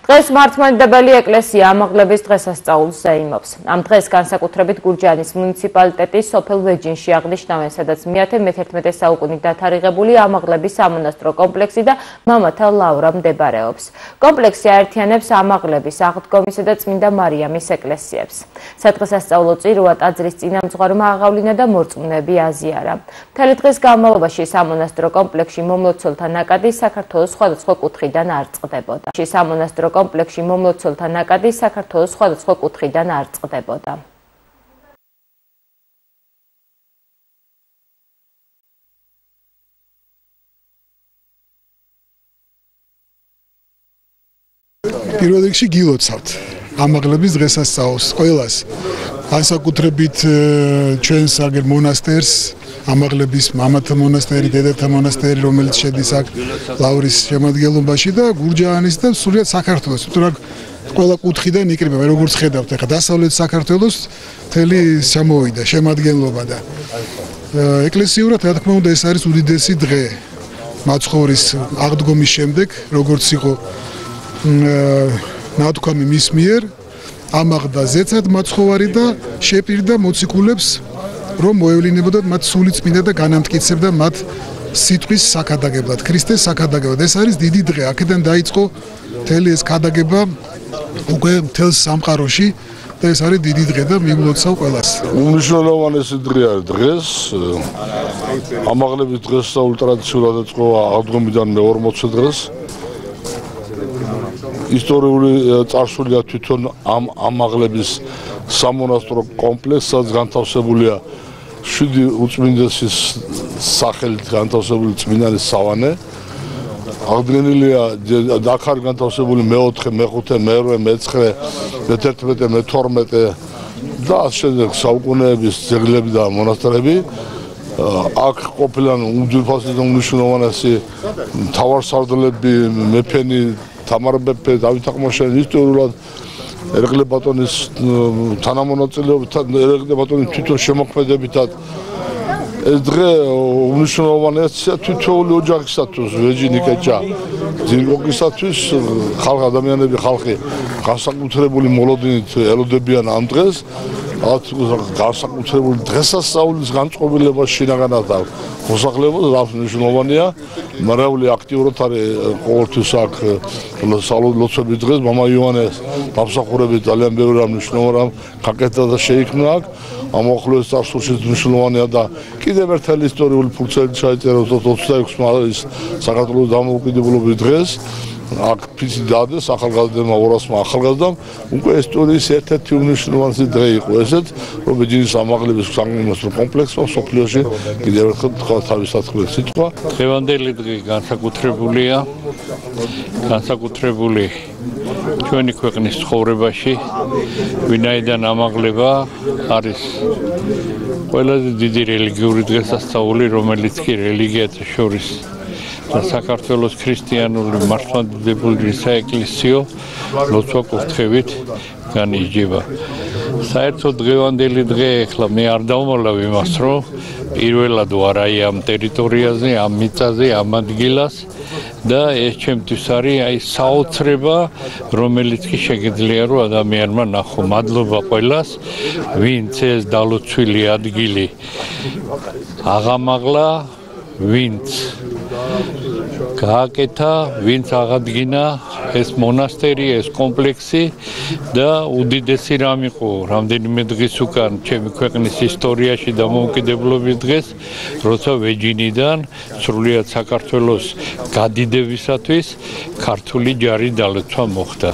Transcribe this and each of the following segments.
დღეს მართლმადიდებელი ეკლესია ამაღლების დღესასწაულს ეიმობს. Ამ დღეს განსაკუთრებით გურჯაანის მუნიციპალიტეტის სოფელ ვეჯინში აღნიშნავენ, სადაც მე-11 საუკუნით დათარიღებული ამაღლების სამონასტრო კომპლექსი და მამათა ლავრა მდებარეობს. კომპლექსი აერთიანებს ამაღლების, აღდგომისა და წმინდა მარიამის ეკლესიებს. სადღესასწაულო წირვა ტაძრის წინამძღვარმა აღავლინა და მორწმუნეები აზიარა. მთელი დღის განმავლობაში სამონასტრო კომპლექსში მომლოცველთა ნაკადი საქართველოს სხვადასხვა კუთხიდან არ წყდებოდა. სამონასტრო კომპლექსში მომლოცველთა ნაკადი საქართველოს სხვადასხვა კუთხიდან არ წყდებოდა. პირველ რიგში გილოცავთ ამაღლების დღესასწაულს ყველას. განსაკუთრებით ჩვენს აგერ მონასტერს, ამაღლების მამათა მონასტერი, დედათა მონასტერი, რომელიც შედის აქ ლავრის შემადგენლობაში და გურჯაანის და სრულიად საქართველოს. თუმცა ყველა კუთხიდან იკრიბება, როგორც ხედავთ, ახლა დასავლეთ საქართველოს მთელი შემოვიდა შემადგენლობა და ეკლესიურად, რა თქმა უნდა, ეს არის უდიდესი დღე მაცხოვრის აღდგომის შემდეგ, როგორც იყო ნათქვამი მის მიერ, ამაღდა ზეცად მაცხოვარი და შეპირდა მოციქულებს, რომ მოევლინებოდათ მათ სული წმინდა და განამტკიცებდა მათ სიტყვის საქადაგებლად, ქრისტეს საქადაგებლად. ეს არის დიდი დღე. აქედან დაიწყო მთელი ეს ქადაგება უკვე მთელ სამყაროში და ეს არის დიდი დღე და მივლოცავ ყველას. უმნიშვნელოვანესი დღე არის დღეს. ამაღლების დღესასწაული ტრადიციულად ეწყო აღდგომიდან მე-40 დღეს. ისტორიული წარსულია თვითონ ამ ამაღლების სამონასტრო კომპლექსსაც განთავსებულია 7 უწმინდესის სახელით განთავსებული წმინდანის სავანე. აღდგენილია აქ არის განთავსებული მე-4, მე-5, მე-8, მე-9, მე-11, მე-12 და შემდეგ საუკუნეების ძეგლები და მონასტრები. აქ ყოფილან უძვირფასი და უმნიშვნელოვანესი მთავარსარდლები, მეფენი თამარ მეფე, დავით აღმაშენელი, ისტორიულად ერეკლე ბატონის თანამონაწილეობით, ერეკლე ბატონის თვითონ შემოქმედებითად ეს დღე უმნიშვნელოვანესია თითოეული ოჯახისათვის, ვეჯინიკეჭა, ძირკოკისათვის, ადამიანები, ხალხი განსაკუთრებული მოლოდინით ელოდებიან ამ დღეს. განსაკუთრებული დღესასწაულის განწყობილება შინაგანად მოსახლეობას რაც მნიშვნელოვანია. მარაული აქტიურად არის ყოველთვის აქ ლოცვების დღეს მამა იოანეს დამსახურებით ძალიან ბევრი მნიშვნელოვანი გაკეთდა და შეიქმნა აქ. ამ უახლოეს წარსულში მნიშვნელოვანია და კიდევ ერთხელ ისტორიული ფურცელი ჩაიწერა 26 მაისს საქართველოს დამოუკიდებლობის დღეს. აქ ფიცი დადეს ახალგაზრდებმა 200-მა ახალგაზრდამ უკვე ისტორიის ერთ-ერთი უმნიშვნელოვანესი დღე იყო ესეც, რომ ვეჯინის ამაღლების სამონასტრო კომპლექსმა სოფლიოში კიდევ ერთხელ თქვა თავის სათქმელი სიტყვა. დღევანდელი დღე განსაკუთრებულია, განსაკუთრებული ჩვენი ქვეყნის ცხოვრებაში, ვინაიდან ამაღლება არის ყველაზე დიდი რელიგიური დღესასწაული, რომელიც კი რელიგიათა შორის და საქართველოს ქრისტიანული მართლმადიდებელი საეკლესიო ლოცვა კურთხევით განისჯება. საერთოდ დღევანდელი დღე ახლა მე არ დავმოლავ იმას, რომ პირველად ვარ აი ამ ტერიტორიაზე, ამ მიწაზე, ამ ადგილას და ეს ჩემთვის არის საოცრება, რომელიც კი შეგიძლია რომ ადამიანმა ნახო. მადლობა ყველას, ვინც ეს დალოცვილი ადგილი აღამაღლა, ვინც გააკეთა, ვინც აღადგინა ეს მონასტერი, ეს კომპლექსი და უდიდესი რამ იყო რამდენიმე დღის უკან ჩემი ქვეყნის ისტორიაში დამოუკიდებლობის დღეს, როცა ვეჯინიდან სრულიად საქართველოს გადიდებისათვის ქართული ჯარი დალოცვა მოხდა.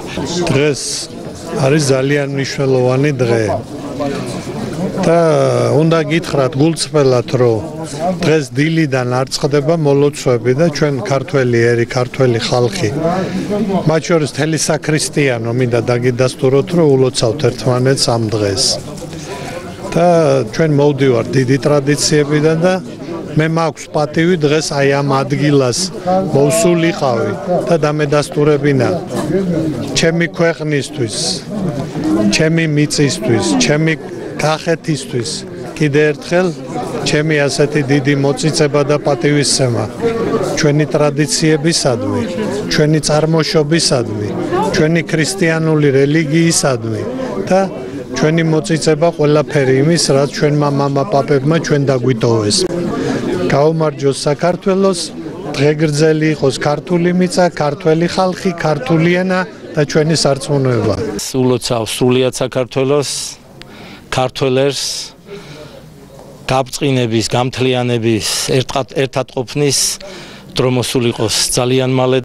დღეს არის ძალიან მნიშვნელოვანი დღე. და უნდა გითხრათ გულწრფელად, რომ დღეს დილიდან არ წყდება მოლოცვები და ჩვენ ქართველი ერი, ქართველი ხალხი, მათ შორის მთელი საქრისტიანო მინდა დაგიდასტუროთ, რომ ულოცავთ ერთმანეთს ამ დღეს. და ჩვენ მოვდივართ დიდი ტრადიციებიდან და მე მაქვს პატივი დღეს აი ამ ადგილას მოვსულიყავი და დამედასტურებინა ჩემი ქვეყნისთვის, ჩემი მიწისთვის, ჩემი კახეთისთვის კიდე ერთხელ ჩემი ასეთი დიდი მოწიწება და პატივისცემა ჩვენი ტრადიციებისადმი, ჩვენი წარმოშობისადმი ჩვენი ქრისტიანული რელიგიისადმი და ჩვენი მოწიწება ყველაფერი იმის, რაც ჩვენმა მამა-პაპებმა ჩვენ დაგვიტოვეს. გაუმარჯოს საქართველოს, დღეგრძელი იყოს ქართული მიწა, ქართველი ხალხი, ქართული ენა და ჩვენი სარწმუნოება. სულოცავ სრულიად საქართველოს, ქართველებს გაბწყინების, გამთლიანების, ერთად ყოფნის დრო მოსულიყოს ძალიან მალე.